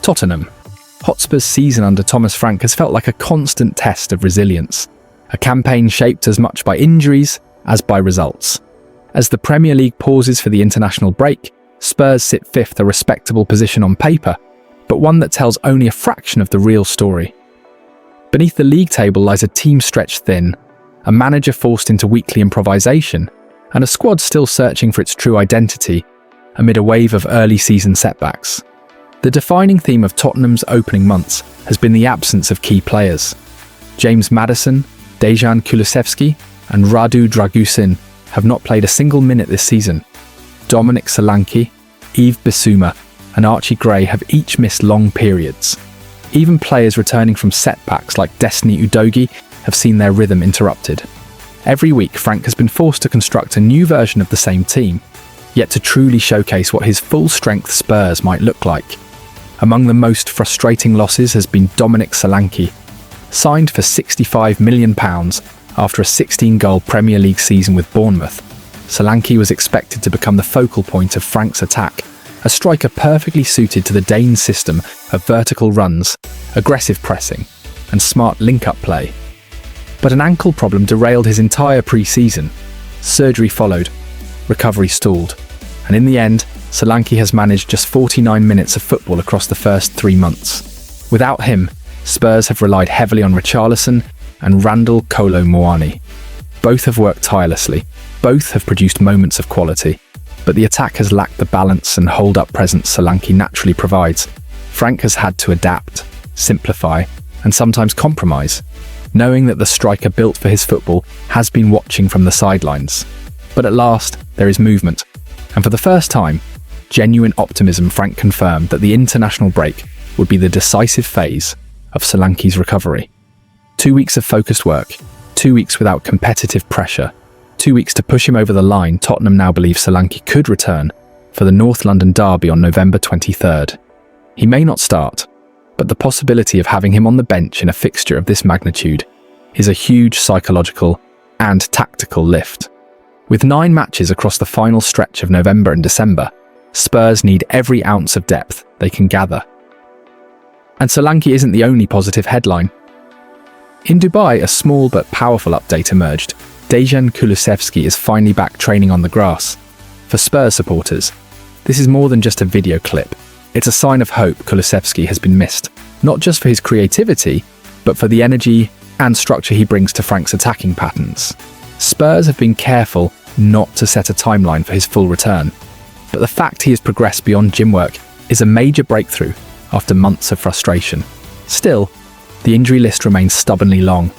Tottenham Hotspur's season under Thomas Frank has felt like a constant test of resilience, a campaign shaped as much by injuries as by results. As the Premier League pauses for the international break, Spurs sit fifth, a respectable position on paper, but one that tells only a fraction of the real story. Beneath the league table lies a team stretched thin, a manager forced into weekly improvisation, and a squad still searching for its true identity amid a wave of early season setbacks. The defining theme of Tottenham's opening months has been the absence of key players. James Maddison, Dejan Kulusevski, and Radu Dragusin have not played a single minute this season. Dominic Solanke, Yves Bissouma, and Archie Gray have each missed long periods. Even players returning from setbacks like Destiny Udogie have seen their rhythm interrupted. Every week, Frank has been forced to construct a new version of the same team, yet to truly showcase what his full-strength Spurs might look like. Among the most frustrating losses has been Dominic Solanke. Signed for £65 million after a 16-goal Premier League season with Bournemouth, Solanke was expected to become the focal point of Frank's attack, a striker perfectly suited to the Dane's system of vertical runs, aggressive pressing, and smart link-up play. But an ankle problem derailed his entire pre-season. Surgery followed, recovery stalled, and in the end, Solanke has managed just 49 minutes of football across the first 3 months. Without him, Spurs have relied heavily on Richarlison and Randall Kolo Muani. Both have worked tirelessly, both have produced moments of quality, but the attack has lacked the balance and hold-up presence Solanke naturally provides. Frank has had to adapt, simplify, and sometimes compromise, knowing that the striker built for his football has been watching from the sidelines. But at last, there is movement, and for the first time, genuine optimism. Frank confirmed that the international break would be the decisive phase of Solanke's recovery. 2 weeks of focused work, 2 weeks without competitive pressure, 2 weeks to push him over the line. Tottenham now believe Solanke could return for the North London derby on November 23rd. He may not start, but the possibility of having him on the bench in a fixture of this magnitude is a huge psychological and tactical lift. With 9 matches across the final stretch of November and December, Spurs need every ounce of depth they can gather. And Solanke isn't the only positive headline. In Dubai, a small but powerful update emerged. Dejan Kulusevski is finally back training on the grass. For Spurs supporters, this is more than just a video clip. It's a sign of hope. Kulusevski has been missed, not just for his creativity, but for the energy and structure he brings to Frank's attacking patterns. Spurs have been careful not to set a timeline for his full return, but the fact he has progressed beyond gym work is a major breakthrough after months of frustration. Still, the injury list remains stubbornly long.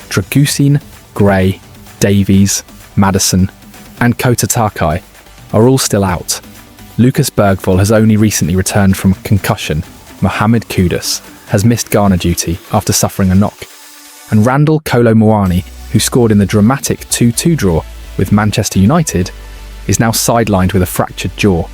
Dragusin, Gray, Davies, Maddison, and Kota Takai are all still out. Lucas Bergvall has only recently returned from concussion. Mohamed Kudus has missed Ghana duty after suffering a knock. And Randall Kolo Muani, who scored in the dramatic 2-2 draw with Manchester United, is now sidelined with a fractured jaw,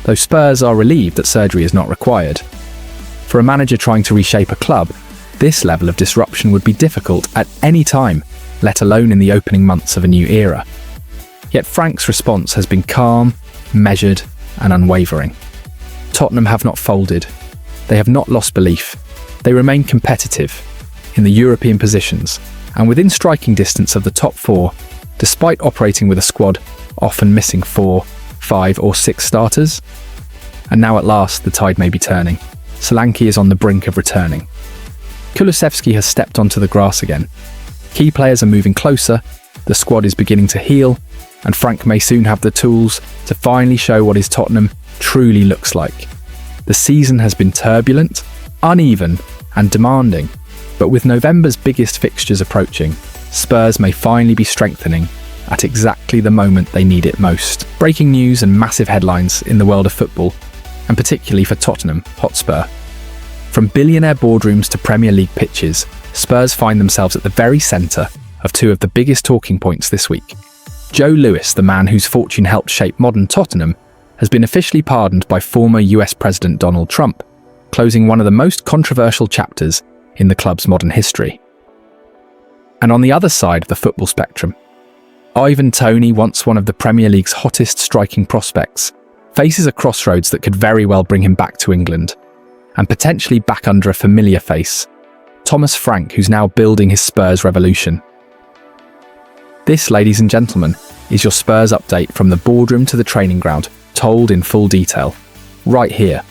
though Spurs are relieved that surgery is not required. For a manager trying to reshape a club, this level of disruption would be difficult at any time, let alone in the opening months of a new era. Yet Frank's response has been calm, measured, and unwavering. Tottenham have not folded. They have not lost belief. They remain competitive in the European positions and within striking distance of the top 4, despite operating with a squad often missing 4, 5, or 6 starters. And now at last, the tide may be turning. Solanke is on the brink of returning. Kulusevski has stepped onto the grass again. Key players are moving closer, the squad is beginning to heal, and Frank may soon have the tools to finally show what his Tottenham truly looks like. The season has been turbulent, uneven, and demanding, but with November's biggest fixtures approaching, Spurs may finally be strengthening at exactly the moment they need it most. Breaking news and massive headlines in the world of football, and particularly for Tottenham Hotspur. From billionaire boardrooms to Premier League pitches, Spurs find themselves at the very centre of 2 of the biggest talking points this week. Joe Lewis, the man whose fortune helped shape modern Tottenham, has been officially pardoned by former US President Donald Trump, closing one of the most controversial chapters in the club's modern history. And on the other side of the football spectrum, Ivan Toney, once one of the Premier League's hottest striking prospects, faces a crossroads that could very well bring him back to England. and potentially back under a familiar face, Thomas Frank, who's now building his Spurs revolution. This, ladies and gentlemen, is your Spurs update from the boardroom to the training ground, told in full detail, right here.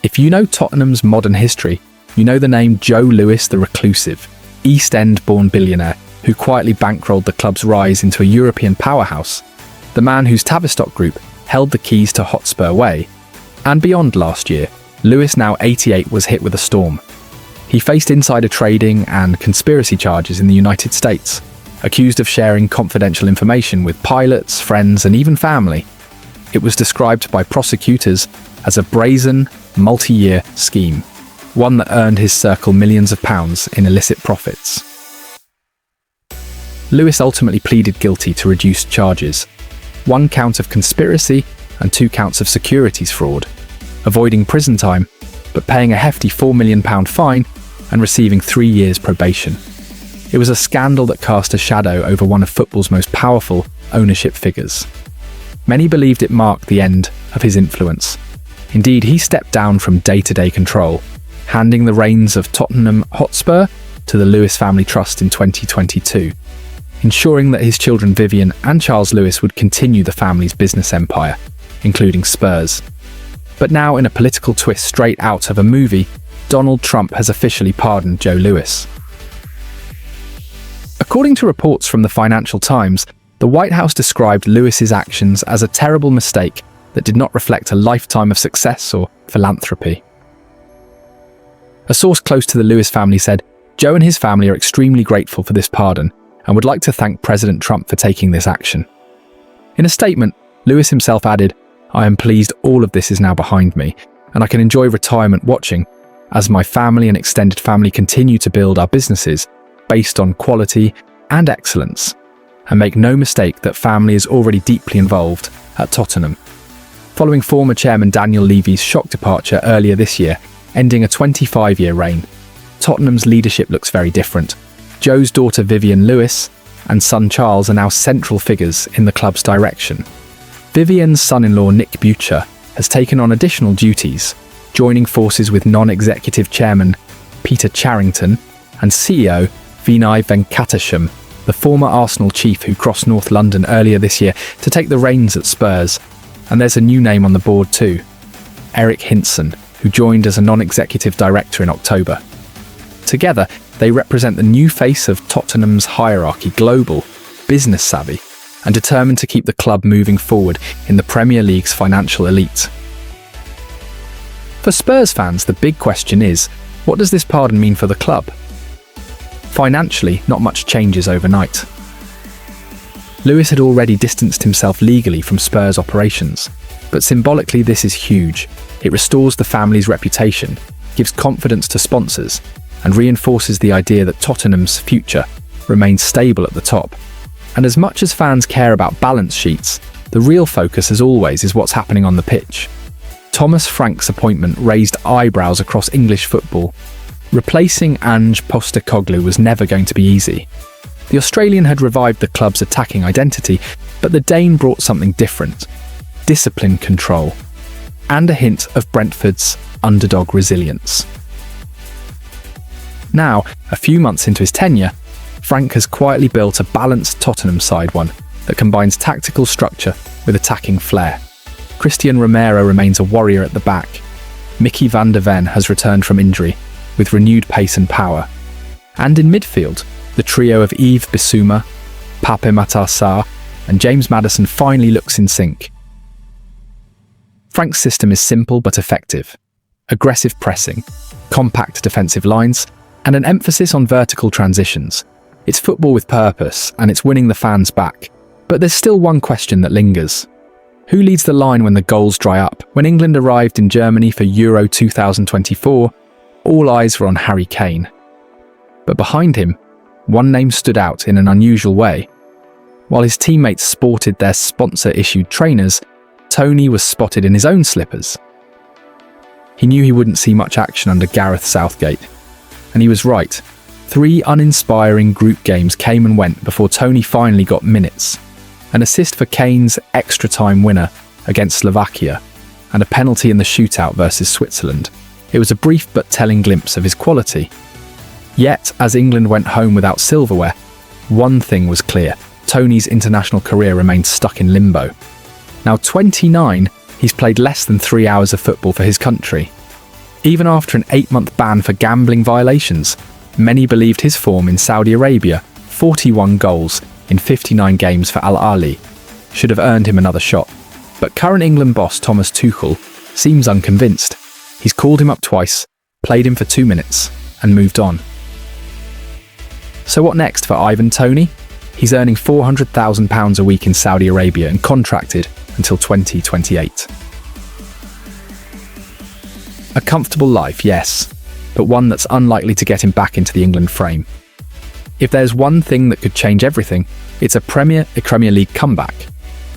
If you know Tottenham's modern history, you know the name Joe Lewis the Reclusive, East End-born billionaire who quietly bankrolled the club's rise into a European powerhouse, the man whose Tavistock Group held the keys to Hotspur Way. And beyond last year, Lewis, now 88, was hit with a storm. He faced insider trading and conspiracy charges in the United States, accused of sharing confidential information with pilots, friends, and even family. It was described by prosecutors as a brazen, multi-year scheme, one that earned his circle millions of pounds in illicit profits. Lewis ultimately pleaded guilty to reduced charges, 1 count of conspiracy and 2 counts of securities fraud, avoiding prison time, but paying a hefty £4 million fine and receiving 3 years probation. It was a scandal that cast a shadow over one of football's most powerful ownership figures. Many believed it marked the end of his influence. Indeed, he stepped down from day-to-day control, handing the reins of Tottenham Hotspur to the Lewis Family Trust in 2022, ensuring that his children Vivian and Charles Lewis would continue the family's business empire, including Spurs. But now, in a political twist straight out of a movie, Donald Trump has officially pardoned Joe Lewis. According to reports from the Financial Times, the White House described Lewis's actions as a terrible mistake that did not reflect a lifetime of success or philanthropy. A source close to the Lewis family said, "Joe and his family are extremely grateful for this pardon and would like to thank President Trump for taking this action." In a statement, Lewis himself added, "I am pleased all of this is now behind me, and I can enjoy retirement watching as my family and extended family continue to build our businesses based on quality and excellence. And make no mistake that family is already deeply involved at Tottenham." Following former chairman Daniel Levy's shock departure earlier this year, ending a 25-year reign, Tottenham's leadership looks very different. Joe's daughter Vivian Lewis and son Charles are now central figures in the club's direction. Vivian's son-in-law Nick Butcher has taken on additional duties, joining forces with non-executive chairman Peter Charrington and CEO Vinay Venkatesham, the former Arsenal chief who crossed North London earlier this year to take the reins at Spurs. And there's a new name on the board too, Eric Hinson, who joined as a non-executive director in October. Together, they represent the new face of Tottenham's hierarchy, global, business savvy, and determined to keep the club moving forward in the Premier League's financial elite. For Spurs fans, the big question is, what does this pardon mean for the club? Financially, not much changes overnight. Lewis had already distanced himself legally from Spurs operations, but symbolically this is huge. It restores the family's reputation, gives confidence to sponsors, and reinforces the idea that Tottenham's future remains stable at the top. And as much as fans care about balance sheets, the real focus, as always, is what's happening on the pitch. Thomas Frank's appointment raised eyebrows across English football. Replacing Ange Postecoglou was never going to be easy. The Australian had revived the club's attacking identity, but the Dane brought something different: discipline, control, and a hint of Brentford's underdog resilience. Now, a few months into his tenure, Frank has quietly built a balanced Tottenham side, one that combines tactical structure with attacking flair. Christian Romero remains a warrior at the back. Mickey van der Ven has returned from injury, with renewed pace and power. And in midfield, the trio of Yves Bissouma, Pape Matar Sarr, and James Maddison finally looks in sync. Frank's system is simple but effective. Aggressive pressing, compact defensive lines, and an emphasis on vertical transitions. It's football with purpose, and it's winning the fans back. But there's still one question that lingers. Who leads the line when the goals dry up? When England arrived in Germany for Euro 2024, all eyes were on Harry Kane. But behind him, one name stood out in an unusual way. While his teammates sported their sponsor-issued trainers, Tony was spotted in his own slippers. He knew he wouldn't see much action under Gareth Southgate. And he was right. 3 uninspiring group games came and went before Tony finally got minutes. An assist for Kane's extra-time winner against Slovakia, and a penalty in the shootout versus Switzerland. It was a brief but telling glimpse of his quality. Yet, as England went home without silverware, one thing was clear: Tony's international career remained stuck in limbo. Now 29, he's played less than 3 hours of football for his country. Even after an 8-month ban for gambling violations, many believed his form in Saudi Arabia, 41 goals in 59 games for Al Ahly, should have earned him another shot. But current England boss Thomas Tuchel seems unconvinced. He's called him up twice, played him for 2 minutes, and moved on. So what next for Ivan Toney? He's earning £400,000 a week in Saudi Arabia and contracted until 2028. A comfortable life, yes, but one that's unlikely to get him back into the England frame. If there's one thing that could change everything, it's a Premier League comeback.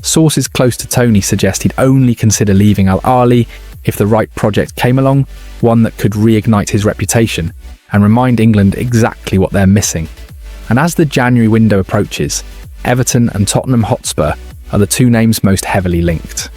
Sources close to Toney suggest he'd only consider leaving Al Ahly if the right project came along, one that could reignite his reputation and remind England exactly what they're missing. And as the January window approaches, Everton and Tottenham Hotspur are the two names most heavily linked.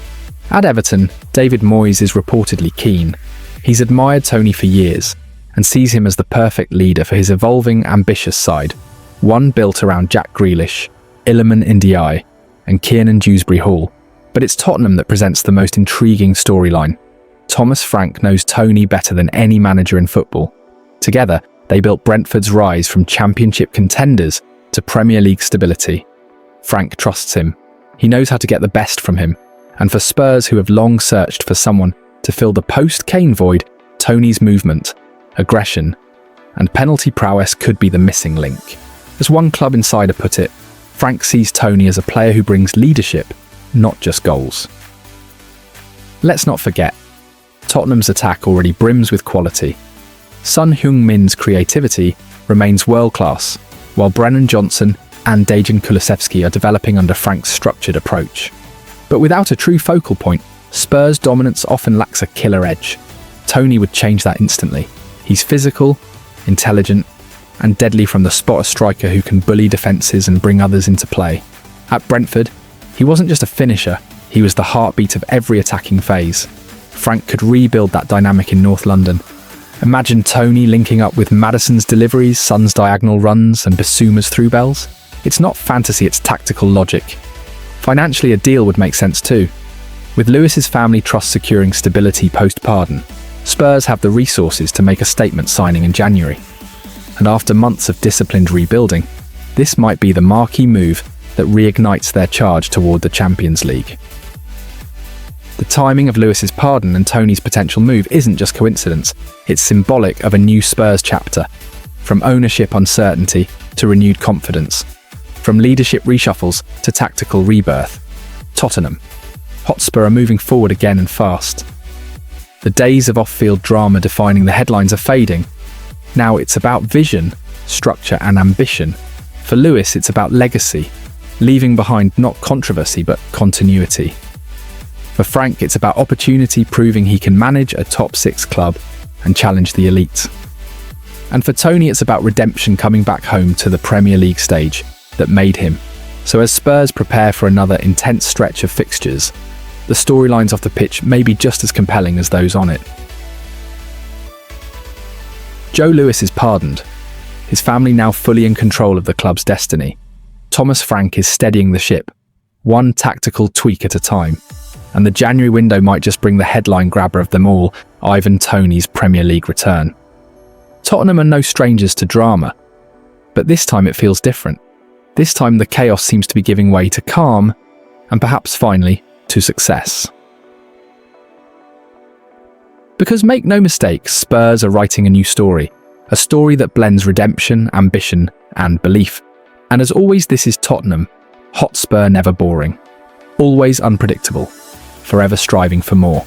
At Everton, David Moyes is reportedly keen. He's admired Toney for years and sees him as the perfect leader for his evolving, ambitious side, one built around Jack Grealish, Iliman Ndiaye, and Kiernan Dewsbury-Hall. But it's Tottenham that presents the most intriguing storyline. Thomas Frank knows Toney better than any manager in football. Together, they built Brentford's rise from championship contenders to Premier League stability. Frank trusts him. He knows how to get the best from him. And for Spurs, who have long searched for someone to fill the post-Kane void, Toney's movement, aggression, and penalty prowess could be the missing link. As one club insider put it, Frank sees Toney as a player who brings leadership, not just goals. Let's not forget, Tottenham's attack already brims with quality. Son Heung-min's creativity remains world-class, while Brennan Johnson and Dejan Kulusevski are developing under Frank's structured approach. But without a true focal point, Spurs' dominance often lacks a killer edge. Toney would change that instantly. He's physical, intelligent, and deadly from the spot, a striker who can bully defences and bring others into play. At Brentford, he wasn't just a finisher, he was the heartbeat of every attacking phase. Frank could rebuild that dynamic in North London. Imagine Toney linking up with Maddison's deliveries, Son's diagonal runs, and Bissouma's through bells. It's not fantasy, it's tactical logic. Financially, a deal would make sense too. With Lewis's family trust securing stability post-pardon, Spurs have the resources to make a statement signing in January. And after months of disciplined rebuilding, this might be the marquee move that reignites their charge toward the Champions League. The timing of Lewis's pardon and Toney's potential move isn't just coincidence, it's symbolic of a new Spurs chapter. From ownership uncertainty to renewed confidence. From leadership reshuffles to tactical rebirth. Tottenham Hotspur are moving forward again and fast. The days of off-field drama defining the headlines are fading. Now it's about vision, structure and ambition. For Lewis, it's about legacy, leaving behind not controversy but continuity. For Frank, it's about opportunity, proving he can manage a top 6 club and challenge the elite. And for Toney, it's about redemption, coming back home to the Premier League stage that made him. So as Spurs prepare for another intense stretch of fixtures, the storylines off the pitch may be just as compelling as those on it. Joe Lewis is pardoned, his family now fully in control of the club's destiny. Thomas Frank is steadying the ship, one tactical tweak at a time. And the January window might just bring the headline grabber of them all, Ivan Toney's Premier League return. Tottenham are no strangers to drama, but this time it feels different. This time the chaos seems to be giving way to calm, and perhaps finally, to success. Because make no mistake, Spurs are writing a new story, a story that blends redemption, ambition, and belief. And as always, this is Tottenham, Hotspur never boring, always unpredictable, forever striving for more.